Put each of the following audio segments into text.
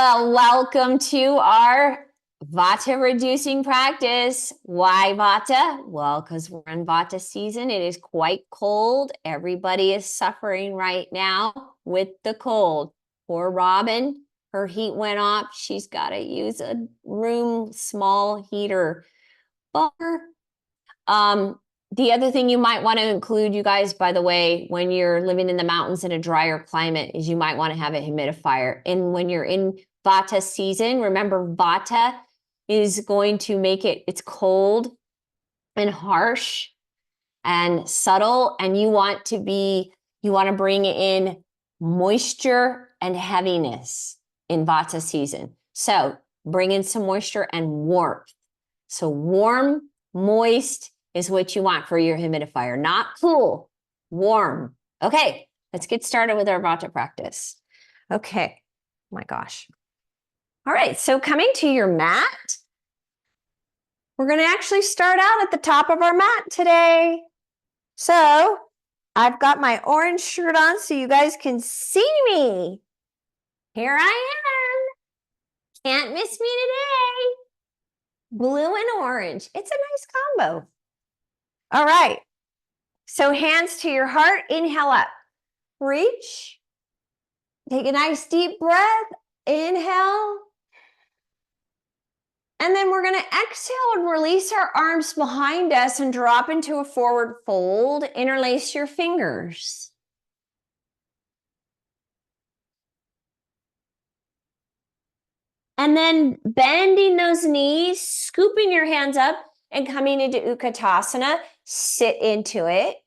Well, welcome to our Vata reducing practice. Why Vata? Well, because we're in Vata season. It is quite cold. Everybody is suffering right now with the cold. Poor Robin, her heat went off. She's got to use a room small heater. The other thing you might want to include, you guys, by the way, when you're living in the mountains in a drier climate, is you might want to have a humidifier. And when you're in Vata season, remember Vata is going to make it's cold and harsh and subtle, and you want to bring in moisture and heaviness in Vata season. So bring in some moisture and warmth. So warm, moist is what you want for your humidifier, not cool, warm. Okay, let's get started with our Vata practice. Okay, oh my gosh. All right, so coming to your mat, we're going to actually start out at the top of our mat today. So I've got my orange shirt on so you guys can see me. Here I am. Can't miss me today. Blue and orange. It's a nice combo. All right. So hands to your heart. Inhale up. Reach. Take a nice deep breath. Inhale. And then we're going to exhale and release our arms behind us and drop into a forward fold. Interlace your fingers. And then bending those knees, scooping your hands up and coming into Utkatasana. Sit into it.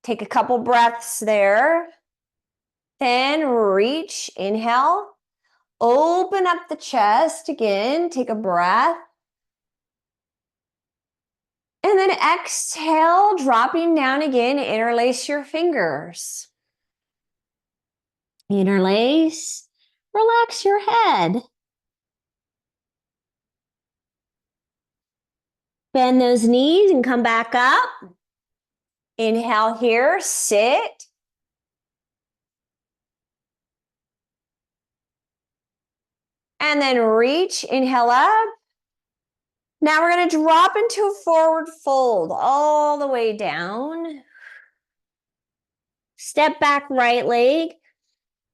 Take a couple breaths there. Then reach, inhale. Open up the chest again. Take a breath. And then exhale, dropping down again. Interlace your fingers. Interlace. Relax your head. Bend those knees and come back up. Inhale here, sit. And then reach, inhale up. Now we're going to drop into a forward fold all the way down. Step back right leg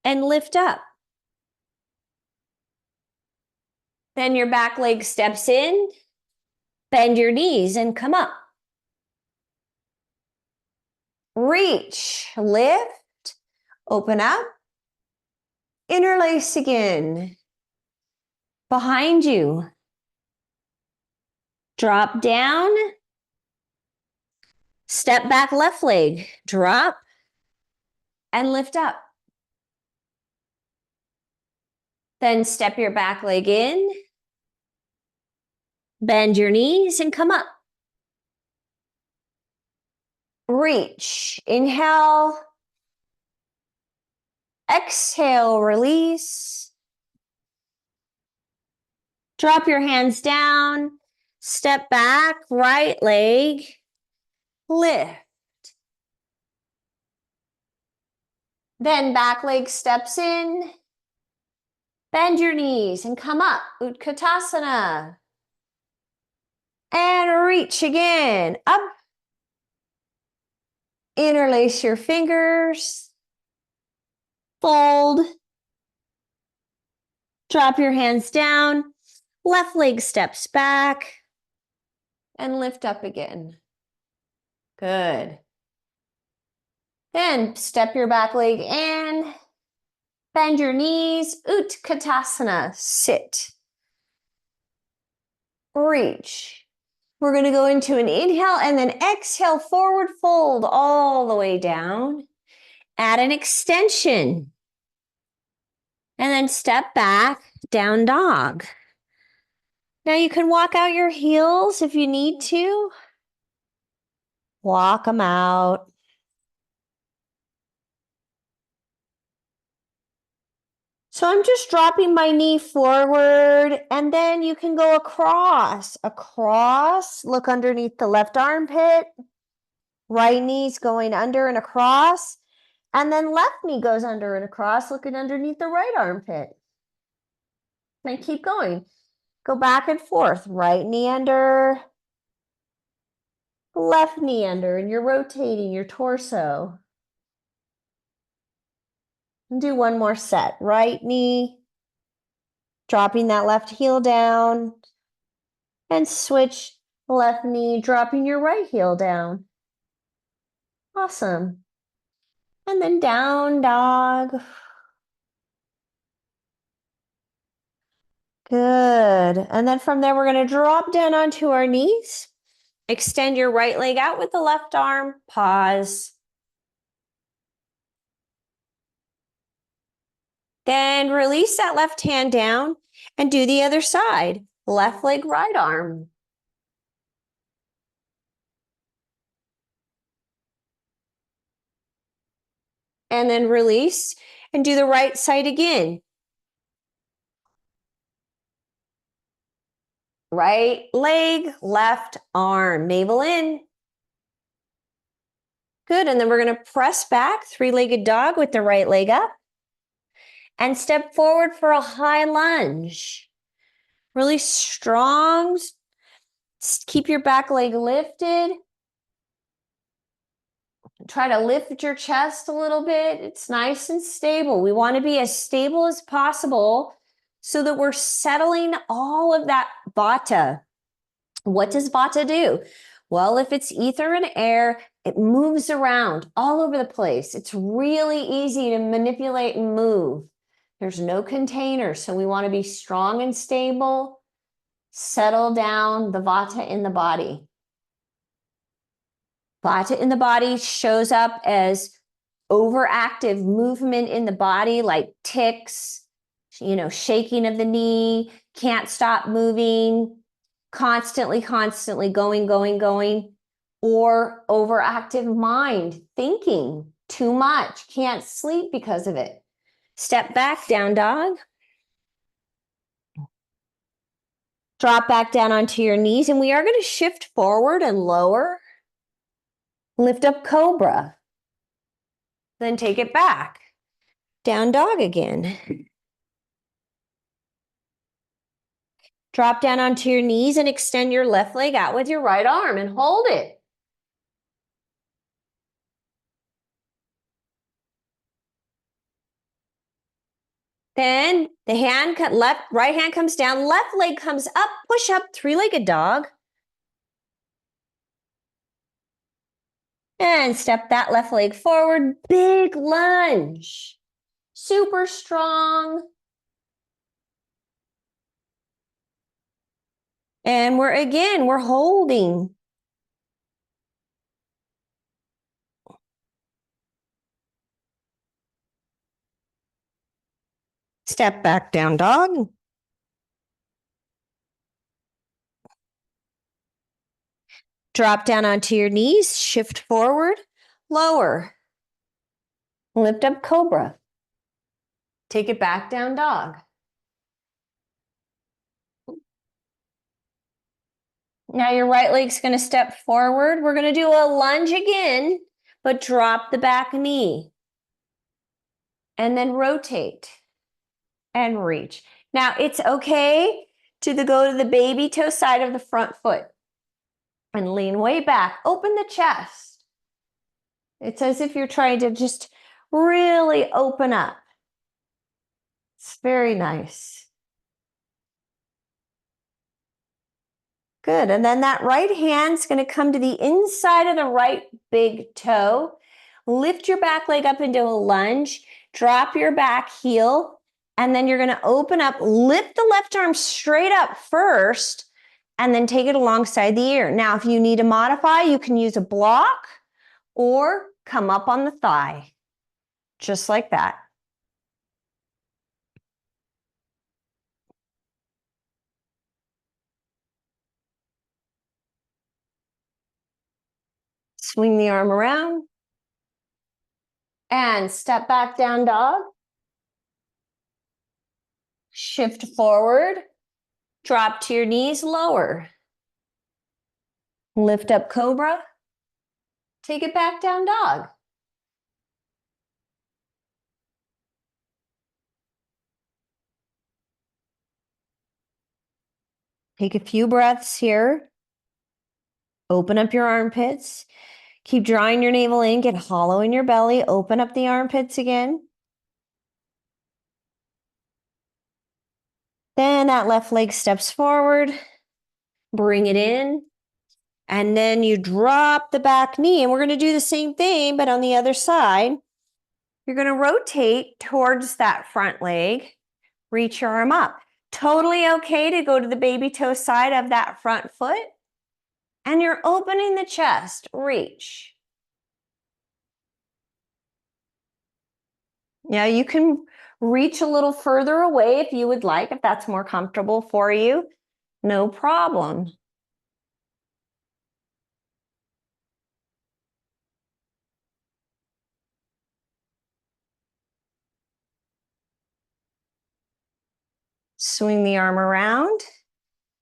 and lift up. Then your back leg steps in. Bend your knees and come up. Reach, lift, open up. Interlace again. Behind you. Drop down. Step back left leg. Drop and lift up. Then step your back leg in. Bend your knees and come up. Reach. Inhale. Exhale, release. Drop your hands down. Step back, right leg. Lift. Then back leg steps in. Bend your knees and come up. Utkatasana. And reach again. Up. Interlace your fingers. Fold. Drop your hands down. Left leg steps back. And lift up again. Good. Then step your back leg in. Bend your knees. Utkatasana. Sit. Reach. We're going to go into an inhale and then exhale, forward fold all the way down. Add an extension. And then step back, down dog. Now you can walk out your heels if you need to. Walk them out. So I'm just dropping my knee forward, and then you can go across. Across, look underneath the left armpit. Right knee's going under and across. And then left knee goes under and across, looking underneath the right armpit. And keep going. Go back and forth. Right knee under, left knee under, and you're rotating your torso. And do one more set. Right knee, dropping that left heel down, and switch left knee, dropping your right heel down. Awesome. And then down dog. Good. And then from there, we're going to drop down onto our knees. Extend your right leg out with the left arm. Pause. Then release that left hand down and do the other side. Left leg, right arm. And then release and do the right side again. Right leg, left arm, navel in. Good, and then we're gonna press back, three-legged dog with the right leg up. And step forward for a high lunge. Really strong. Keep your back leg lifted. Try to lift your chest a little bit. It's nice and stable. We want to be as stable as possible so that we're settling all of that vata. What does vata do? Well, if it's ether and air, it moves around all over the place. It's really easy to manipulate and move. There's no container, so we want to be strong and stable. Settle down the vata in the body. Vata in the body shows up as overactive movement in the body, like tics, shaking of the knee, can't stop moving, constantly going, or overactive mind, thinking too much, can't sleep because of it. Step back, down dog. Drop back down onto your knees, and we are going to shift forward and lower. Lift up cobra. Then take it back. Down dog again. Drop down onto your knees and extend your left leg out with your right arm and hold it. Then the right hand comes down, left leg comes up, push up, three-legged dog. And step that left leg forward, big lunge. Super strong. And we're holding. Step back, down dog. Drop down onto your knees, shift forward, lower. Lift up cobra. Take it back, down dog. Now your right leg's going to step forward. We're going to do a lunge again, but drop the back knee. And then rotate and reach. Now it's okay to go to the baby toe side of the front foot and lean way back. Open the chest. It's as if you're trying to just really open up. It's very nice. Good. And then that right hand's going to come to the inside of the right big toe. Lift your back leg up into a lunge. Drop your back heel. And then you're going to open up, lift the left arm straight up first, and then take it alongside the ear. Now, if you need to modify, you can use a block or come up on the thigh, just like that. Swing the arm around. And step back, down dog. Shift forward. Drop to your knees, lower. Lift up cobra. Take it back, down dog. Take a few breaths here. Open up your armpits. Keep drawing your navel in. Get hollow in your belly. Open up the armpits again. Then that left leg steps forward. Bring it in. And then you drop the back knee. And we're going to do the same thing, but on the other side. You're going to rotate towards that front leg. Reach your arm up. Totally okay to go to the baby toe side of that front foot. And you're opening the chest. Reach. Now you can reach a little further away if you would like, if that's more comfortable for you. No problem. Swing the arm around.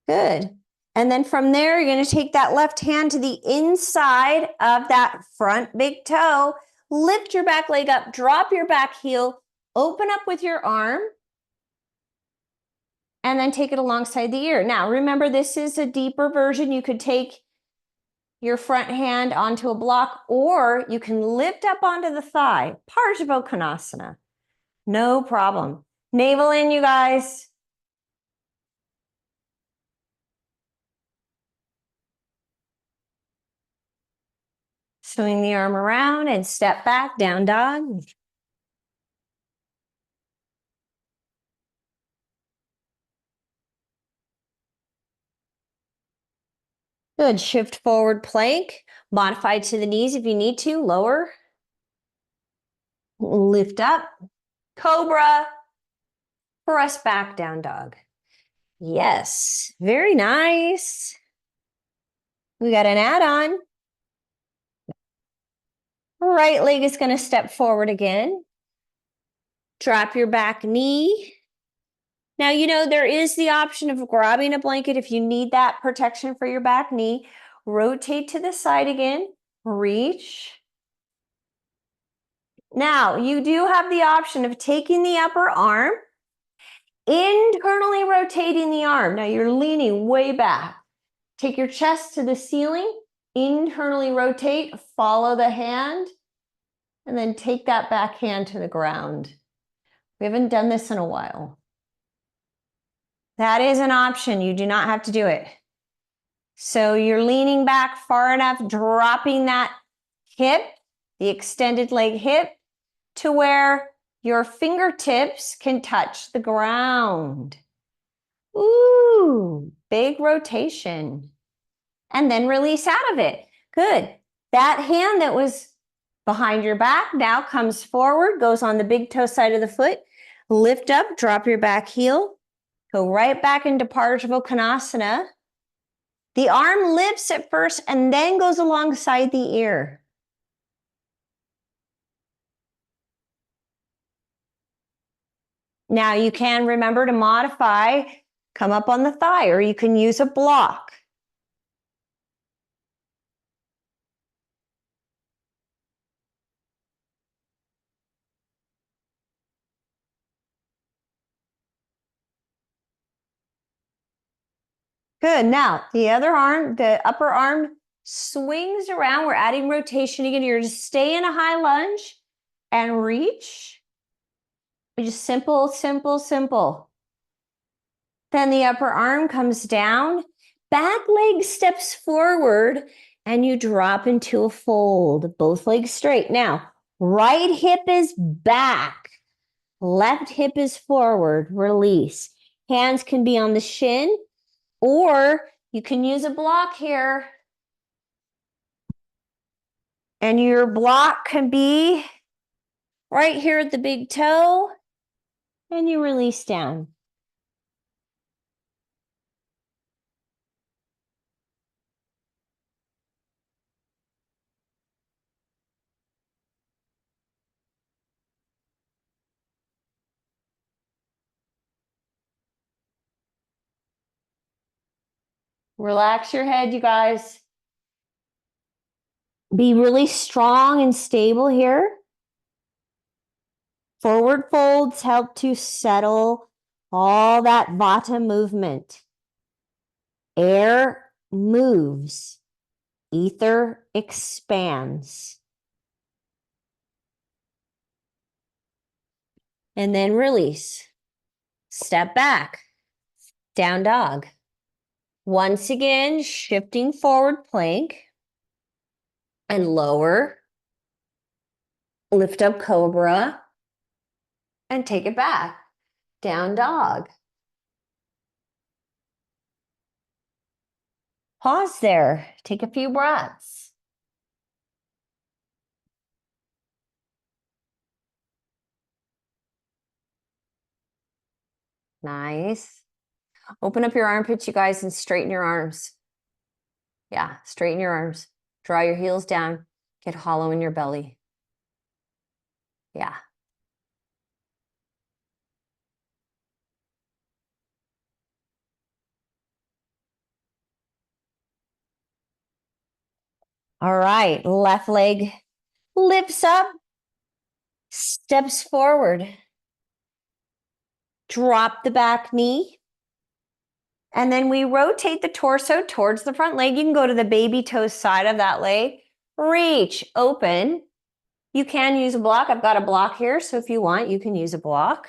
Good. And then from there, you're going to take that left hand to the inside of that front big toe. Lift your back leg up, drop your back heel, open up with your arm, and then take it alongside the ear. Now, remember, this is a deeper version. You could take your front hand onto a block, or you can lift up onto the thigh. Parsvakonasana. No problem. Navel in, you guys. Swing the arm around and step back, down dog. Good. Shift forward plank. Modify to the knees if you need to. Lower. Lift up. Cobra. Press back, down dog. Yes. Very nice. We got an add-on. Right leg is going to step forward again. Drop your back knee. Now, you know, there is the option of grabbing a blanket if you need that protection for your back knee. Rotate to the side again. Reach. Now, you do have the option of taking the upper arm, internally rotating the arm. Now, you're leaning way back. Take your chest to the ceiling, internally rotate, follow the hand, and then take that back hand to the ground. We haven't done this in a while. That is an option. You do not have to do it. So you're leaning back far enough, dropping that hip, the extended leg hip, to where your fingertips can touch the ground. Ooh, big rotation. And then release out of it. Good. That hand that was behind your back now comes forward, goes on the big toe side of the foot. Lift up, drop your back heel. Go right back into Parsvakonasana. The arm lifts at first and then goes alongside the ear. Now you can remember to modify, come up on the thigh, or you can use a block. Good. Now, the other arm, the upper arm swings around. We're adding rotation again. You're just stay in a high lunge and reach. Just simple, simple, simple. Then the upper arm comes down. Back leg steps forward and you drop into a fold. Both legs straight. Now, right hip is back. Left hip is forward. Release. Hands can be on the shin. Or you can use a block here. And your block can be right here at the big toe. And you release down. Relax your head, you guys. Be really strong and stable here. Forward folds help to settle all that Vata movement. Air moves. Ether expands. And then release. Step back. Down dog. Once again, shifting forward plank. And lower. Lift up cobra. And take it back. Down dog. Pause there. Take a few breaths. Nice. Open up your armpits, you guys, and straighten your arms. Yeah, straighten your arms. Draw your heels down. Get hollow in your belly. Yeah. All right, left leg lifts up, steps forward. Drop the back knee. And then we rotate the torso towards the front leg. You can go to the baby toe side of that leg. Reach, open. You can use a block. I've got a block here, so if you want, you can use a block.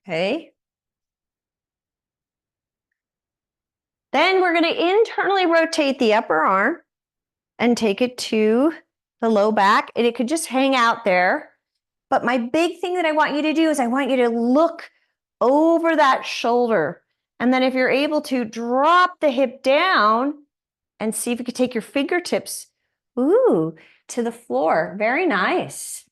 Okay. Then we're going to internally rotate the upper arm and take it to the low back, and it could just hang out there. But my big thing that I want you to do is I want you to look over that shoulder. And then if you're able to, drop the hip down and see if you could take your fingertips, to the floor. Very nice.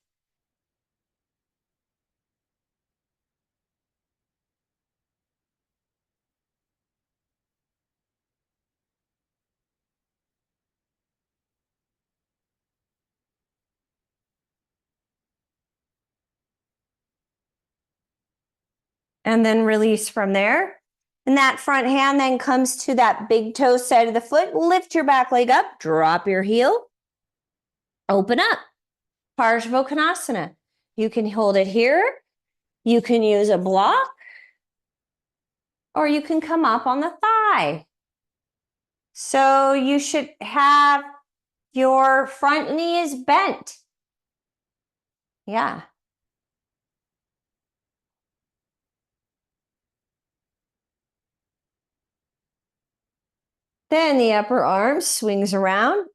And then release from there. And that front hand then comes to that big toe side of the foot. Lift your back leg up, drop your heel, open up. Parsvakonasana. You can hold it here. You can use a block, or you can come up on the thigh. So you should have your front knee is bent. Yeah. Then the upper arm swings around.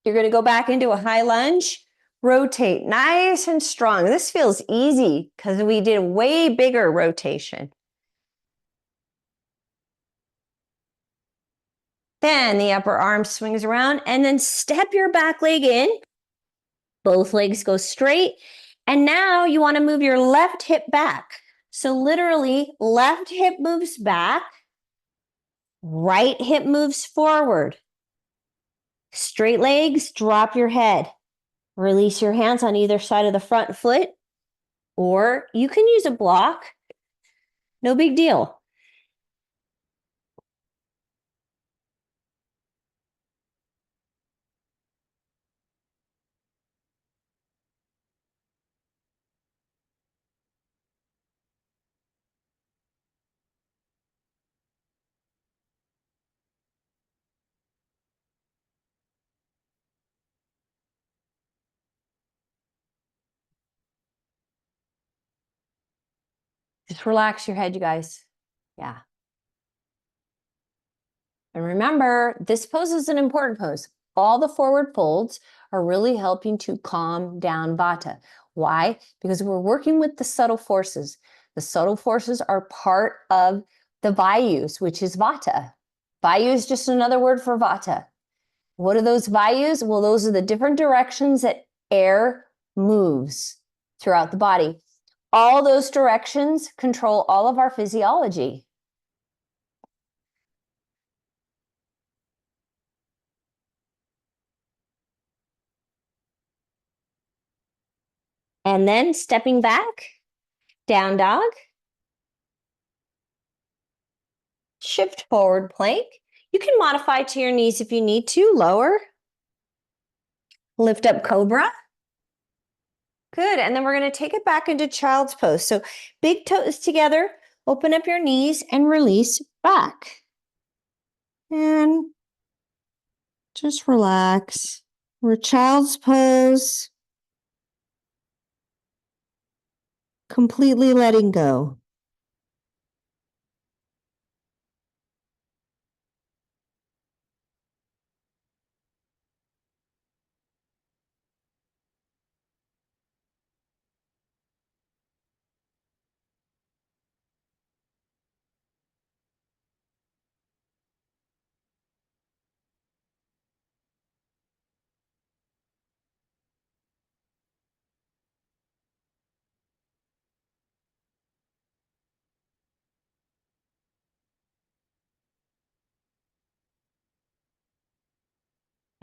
You're going to go back into a high lunge. Rotate nice and strong. This feels easy because we did a way bigger rotation. Then the upper arm swings around, and then step your back leg in. Both legs go straight. And now you want to move your left hip back. So literally, left hip moves back, right hip moves forward. Straight legs, drop your head. Release your hands on either side of the front foot, or you can use a block. No big deal. Just relax your head, you guys. Yeah. And remember, this pose is an important pose. All the forward folds are really helping to calm down Vata. Why? Because we're working with the subtle forces. The subtle forces are part of the Vayus, which is Vata. Vayu is just another word for Vata. What are those Vayus? Well, those are the different directions that air moves throughout the body. All those directions control all of our physiology. And then stepping back, down dog, shift forward plank. You can modify to your knees if you need to, lower, lift up cobra. Good, and then we're gonna take it back into child's pose. So big toes together, Open up your knees and release back. And just relax. We're child's pose. Completely letting go.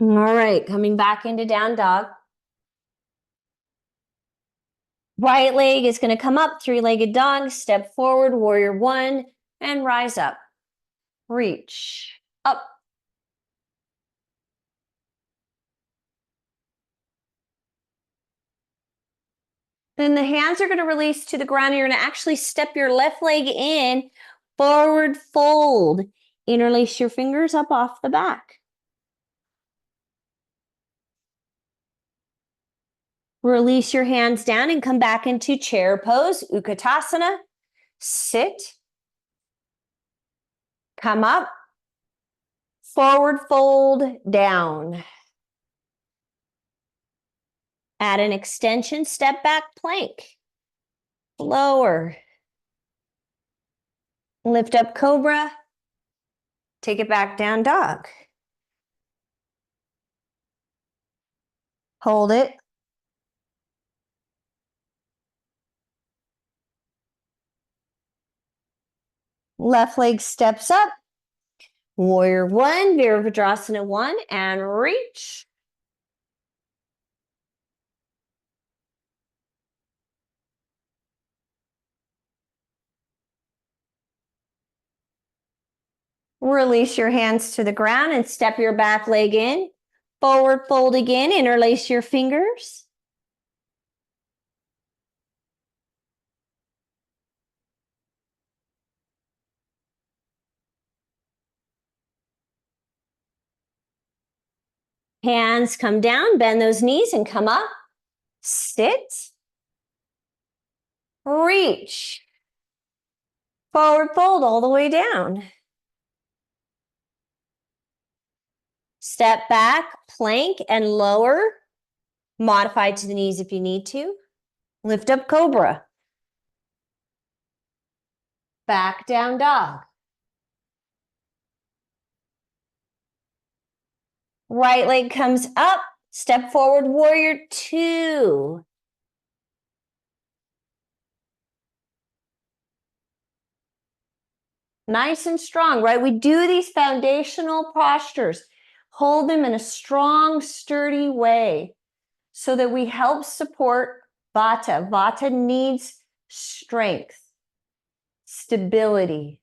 All right, coming back into down dog. Right leg is going to come up, three-legged dog, step forward, warrior one, and rise up. Reach up. Then the hands are going to release to the ground. You're going to actually step your left leg in, forward fold. Interlace your fingers up off the back. Release your hands down and come back into chair pose, Utkatasana. Sit. Come up. Forward fold down. Add an extension, step back plank. Lower. Lift up cobra. Take it back down dog. Hold it. Left leg steps up. Warrior one, Virabhadrasana one, and reach. Release your hands to the ground and step your back leg in. Forward fold again, interlace your fingers. Hands come down, bend those knees and come up. Sit. Reach. Forward fold all the way down. Step back, plank and lower. Modify to the knees if you need to. Lift up cobra. Back down dog. Right leg comes up. Step forward, warrior two. Nice and strong, right? We do these foundational postures. Hold them in a strong, sturdy way so that we help support Vata. Vata needs strength, stability.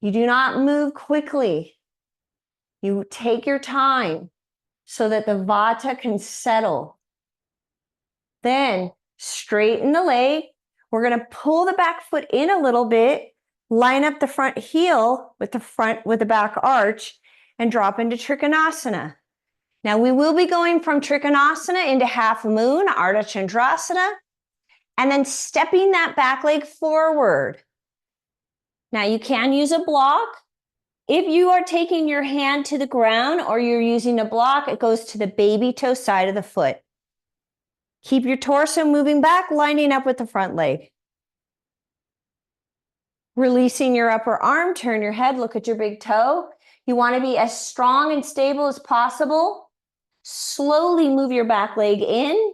You do not move quickly. You take your time so that the Vata can settle. Then straighten the leg. We're going to pull the back foot in a little bit, line up the front heel with the back arch, and drop into Trikonasana. Now we will be going from Trikonasana into half moon, Ardha Chandrasana, and then stepping that back leg forward. Now you can use a block. If you are taking your hand to the ground or you're using a block, it goes to the baby toe side of the foot. Keep your torso moving back, lining up with the front leg. Releasing your upper arm, turn your head, look at your big toe. You want to be as strong and stable as possible. Slowly move your back leg in.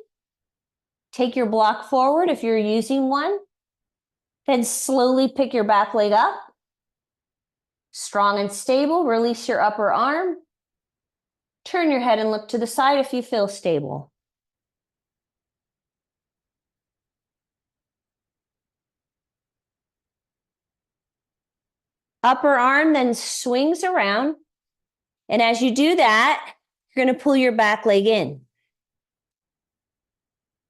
Take your block forward if you're using one. Then slowly pick your back leg up. Strong and stable, release your upper arm. Turn your head and look to the side if you feel stable. Upper arm then swings around. And as you do that, you're going to pull your back leg in.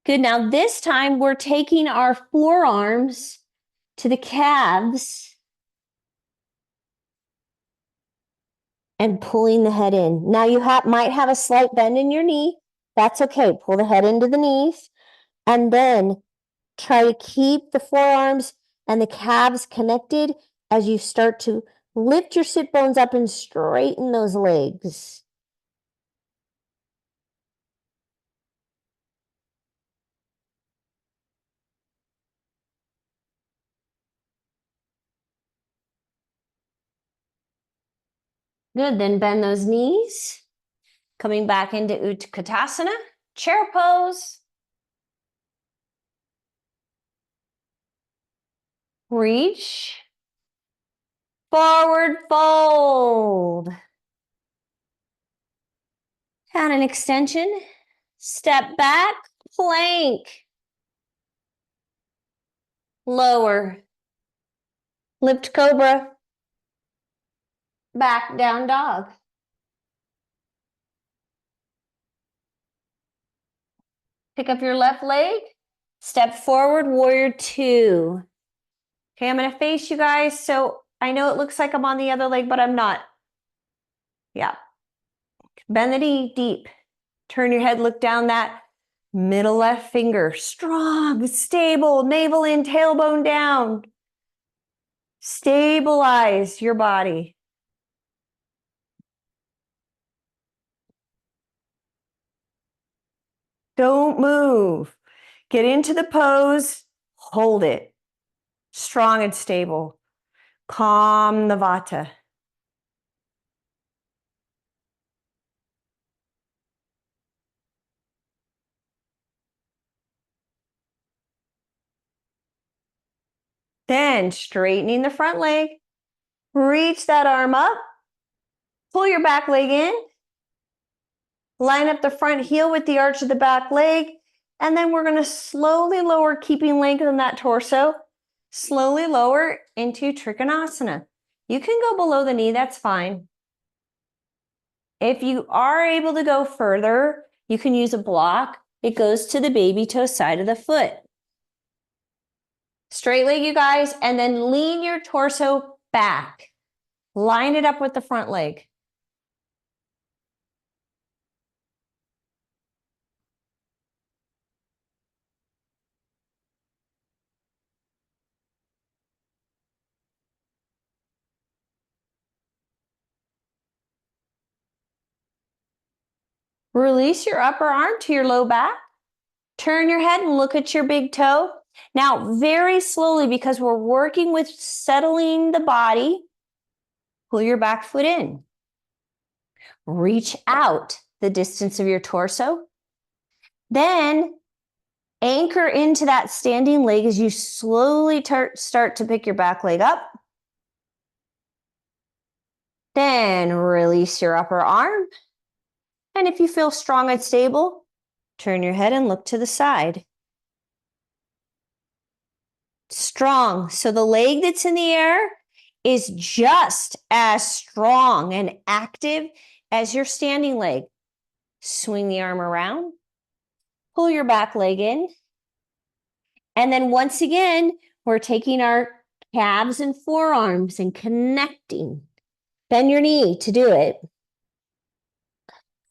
Good. Now this time we're taking our forearms to the calves and pulling the head in. Now you might have a slight bend in your knee. That's okay. Pull the head into the knees and then try to keep the forearms and the calves connected as you start to lift your sit bones up and straighten those legs. Good, then bend those knees. Coming back into Utkatasana, chair pose. Reach. Forward fold. And an extension. Step back, plank. Lower. Lift cobra. Back down dog. Pick up your left leg. Step forward, warrior two. Okay, I'm gonna face you guys. So I know it looks like I'm on the other leg, but I'm not. Yeah. Bend the knee deep. Turn your head, look down that middle left finger. Strong, stable, navel in, tailbone down. Stabilize your body. Don't move. Get into the pose. Hold it. Strong and stable. Calm the vata. Then straightening the front leg. Reach that arm up. Pull your back leg in. Line up the front heel with the arch of the back leg. And then we're going to slowly lower, keeping length in that torso. Slowly lower into Trikonasana. You can go below the knee, that's fine. If you are able to go further, you can use a block. It goes to the baby toe side of the foot. Straight leg, you guys, and then lean your torso back. Line it up with the front leg. Release your upper arm to your low back. Turn your head and look at your big toe. Now, very slowly, because we're working with settling the body, pull your back foot in. Reach out the distance of your torso. Then anchor into that standing leg as you slowly start to pick your back leg up. Then release your upper arm. And if you feel strong and stable, turn your head and look to the side. Strong. So the leg that's in the air is just as strong and active as your standing leg. Swing the arm around. Pull your back leg in. And then once again, we're taking our calves and forearms and connecting. Bend your knee to do it.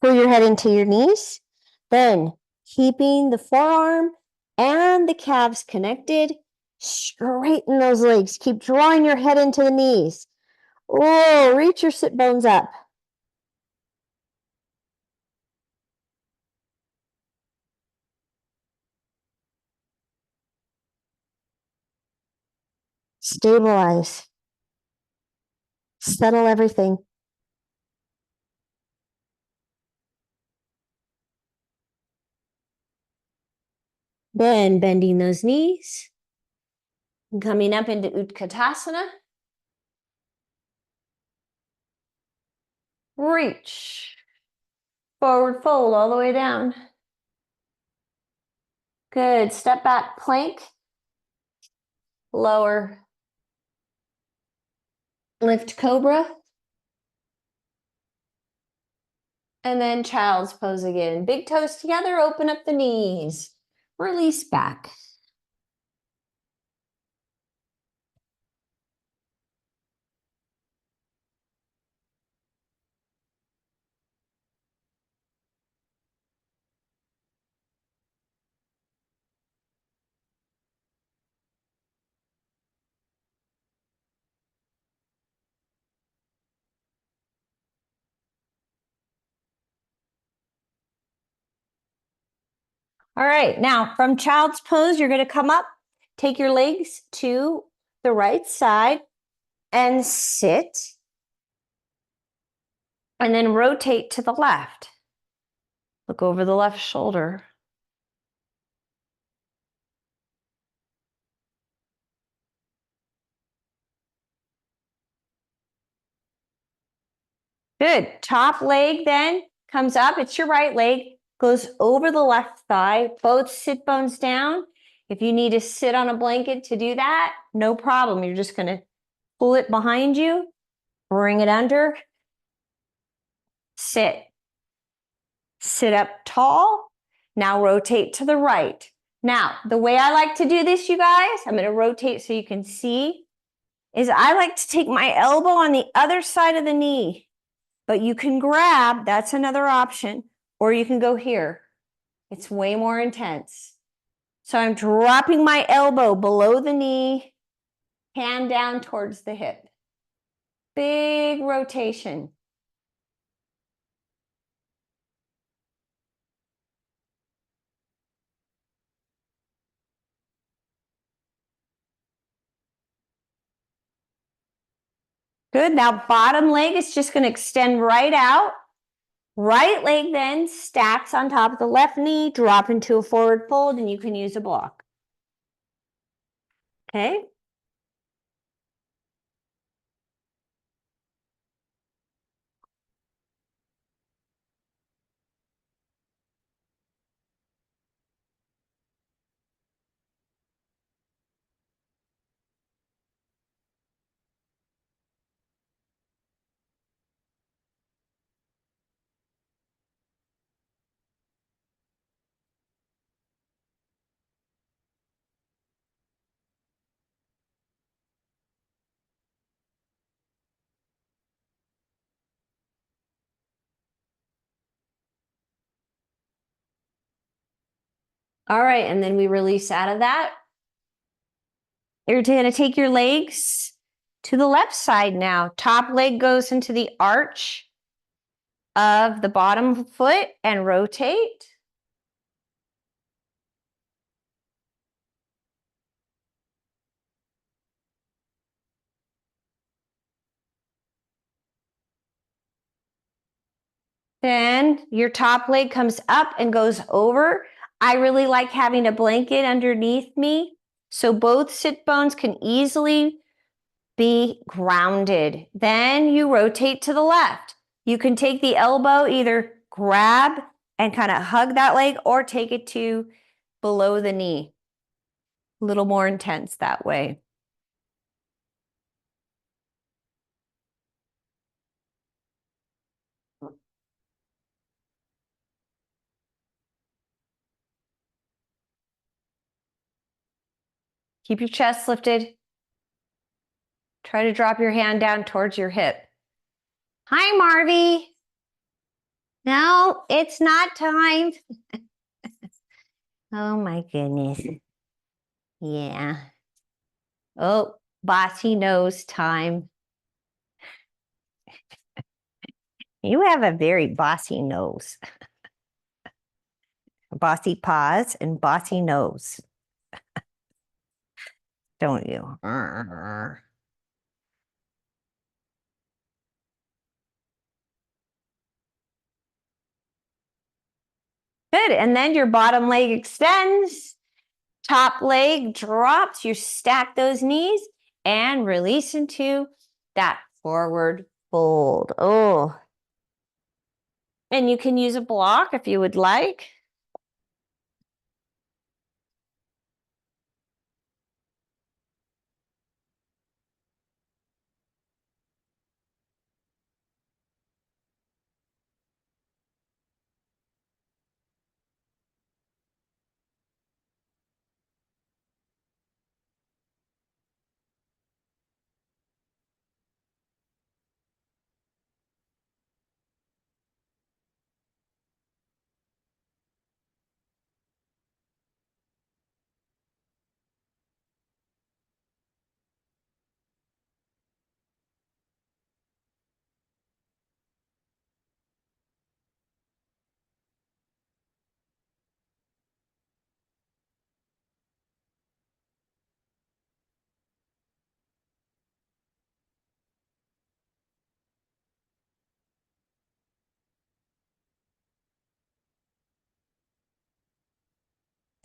Pull your head into your knees. Then keeping the forearm and the calves connected, straighten those legs. Keep drawing your head into the knees. Oh, reach your sit bones up. Stabilize. Settle everything. Then bending those knees. And coming up into Utkatasana. Reach. Forward fold all the way down. Good. Step back, plank. Lower. Lift cobra. And then child's pose again. Big toes together, open up the knees. Release back. All right, now from child's pose, you're gonna come up, take your legs to the right side and sit, and then rotate to the left. Look over the left shoulder. Good. Top leg then comes up. It's your right leg, goes over the left thigh, both sit bones down. If you need to sit on a blanket to do that, no problem. You're just going to pull it behind you, bring it under, sit. Sit up tall. Now rotate to the right. Now, the way I like to do this, you guys, I'm going to rotate so you can see, is I like to take my elbow on the other side of the knee. But you can grab, that's another option, or you can go here. It's way more intense. So I'm dropping my elbow below the knee, hand down towards the hip. Big rotation. Good. Now bottom leg is just going to extend right out. Right leg then stacks on top of the left knee, drop into a forward fold, and you can use a block. Okay. All right, and then we release out of that. You're going to take your legs to the left side now. Top leg goes into the arch of the bottom foot and rotate. Then your top leg comes up and goes over. I really like having a blanket underneath me so both sit bones can easily be grounded. Then you rotate to the left. You can take the elbow, either grab and kind of hug that leg or take it to below the knee. A little more intense that way. Keep your chest lifted. Try to drop your hand down towards your hip. Hi, Marvy. No, it's not time. Oh my goodness. Yeah. Oh, bossy nose time. You have a very bossy nose. Bossy paws and bossy nose. Don't you? Good. And then your bottom leg extends. Top leg drops. You stack those knees and release into that forward fold. Oh. And you can use a block if you would like.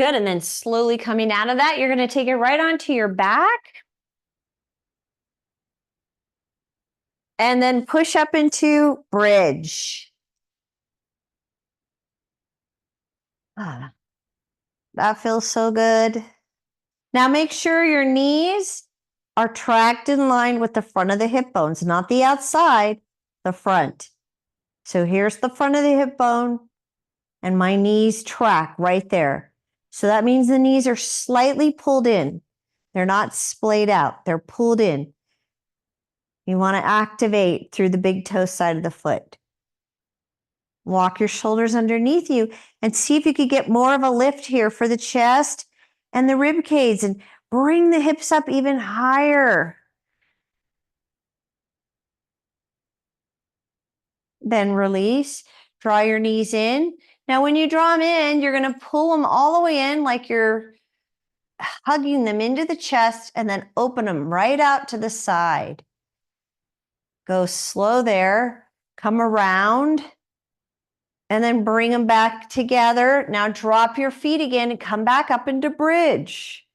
Good, and then slowly coming out of that, you're gonna take it right onto your back. And then push up into bridge. Ah, that feels so good. Now make sure your knees are tracked in line with the front of the hip bones, not the outside, the front. So here's the front of the hip bone, and my knees track right there. So that means the knees are slightly pulled in. They're not splayed out, they're pulled in. You want to activate through the big toe side of the foot. Walk your shoulders underneath you and see if you could get more of a lift here for the chest and the rib cage, and bring the hips up even higher. Then release, draw your knees in. Now, when you draw them in, you're going to pull them all the way in like you're hugging them into the chest, and then open them right out to the side. Go slow there, come around, and then bring them back together. Now drop your feet again and come back up into bridge.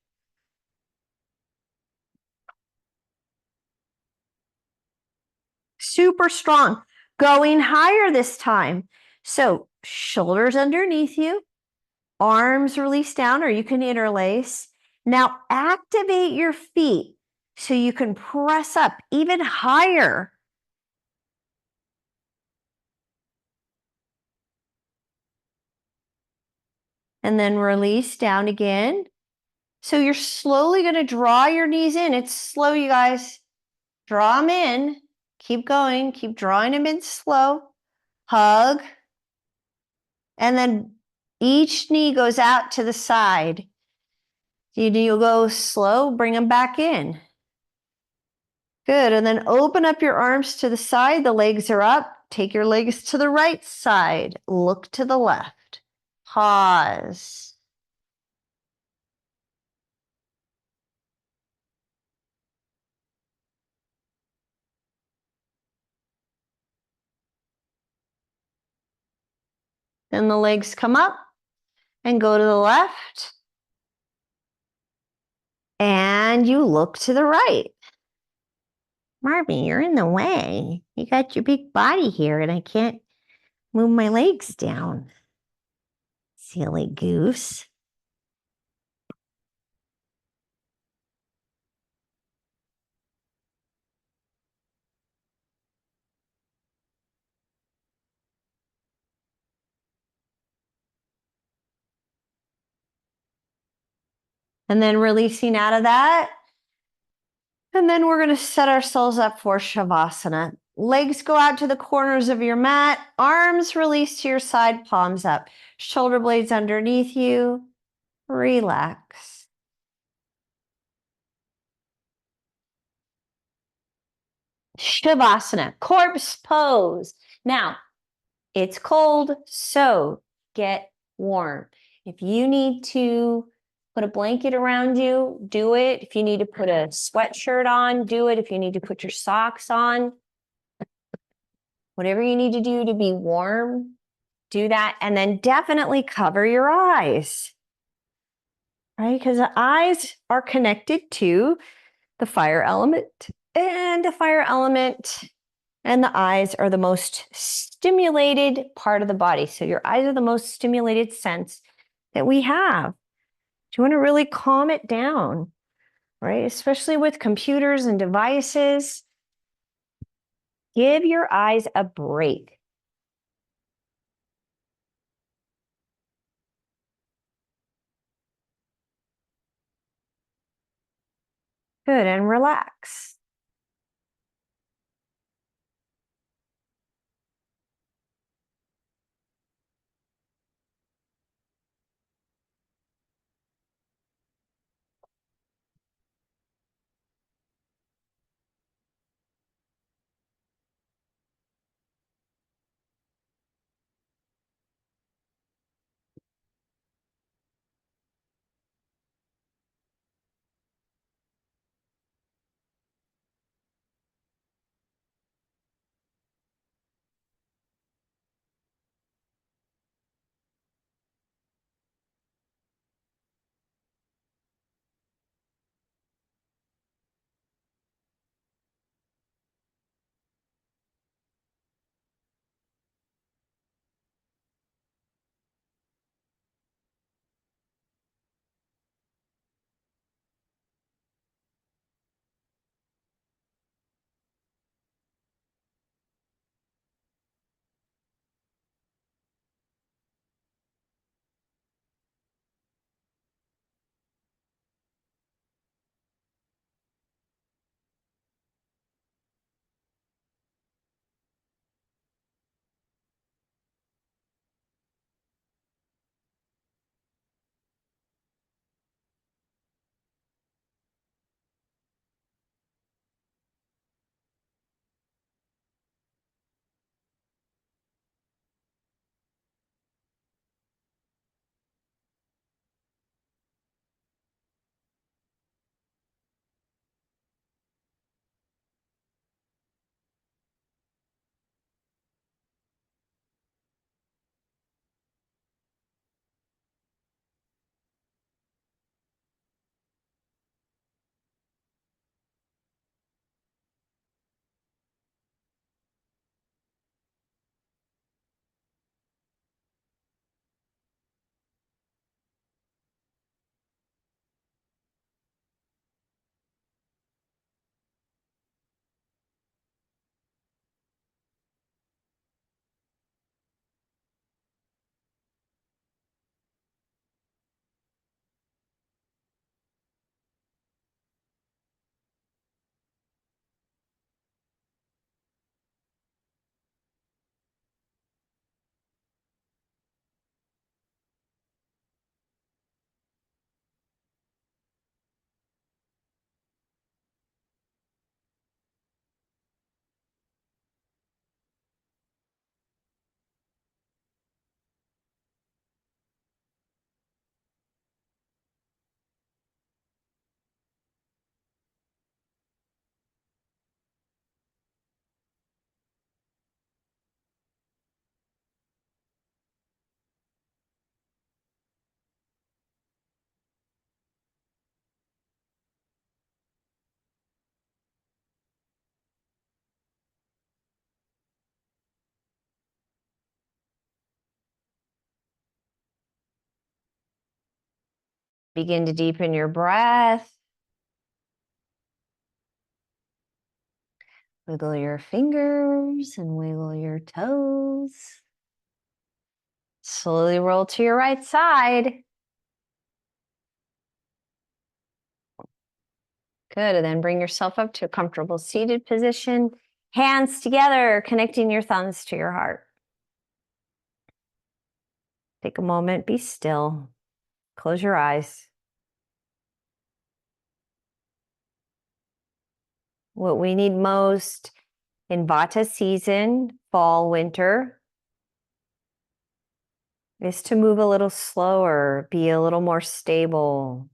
Super strong. Going higher this time. So shoulders underneath you, arms release down, or you can interlace. Now activate your feet so you can press up even higher. And then release down again. So you're slowly going to draw your knees in. It's slow, you guys. Draw them in. Keep going. Keep drawing them in slow. Hug. And then each knee goes out to the side. You'll go slow, bring them back in. Good, and then open up your arms to the side. The legs are up. Take your legs to the right side. Look to the left. Pause. Then the legs come up and go to the left. And you look to the right. Marvin, you're in the way. You got your big body here, and I can't move my legs down. Silly goose. And then releasing out of that. And then we're going to set ourselves up for Shavasana. Legs go out to the corners of your mat. Arms release to your side, palms up. Shoulder blades underneath you. Relax. Shavasana, corpse pose. Now, it's cold, so get warm. If you need to put a blanket around you, do it. If you need to put a sweatshirt on, do it. If you need to put your socks on, whatever you need to do to be warm, do that. And then definitely cover your eyes, right? Because the eyes are connected to the fire element, and the fire element and the eyes are the most stimulated part of the body. So your eyes are the most stimulated sense that we have. Do you want to really calm it down, right? Especially with computers and devices. Give your eyes a break. Good, and relax. Begin to deepen your breath. Wiggle your fingers and wiggle your toes. Slowly roll to your right side. Good, and then bring yourself up to a comfortable seated position. Hands together, connecting your thumbs to your heart. Take a moment, be still. Close your eyes. What we need most in Vata season, fall, winter, is to move a little slower, be a little more stable.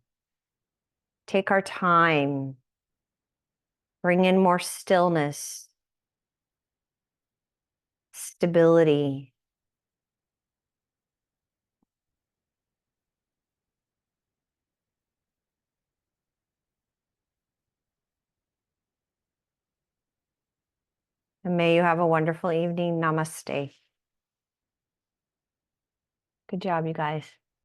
Take our time. Bring in more stillness, stability. And may you have a wonderful evening. Namaste. Good job, you guys.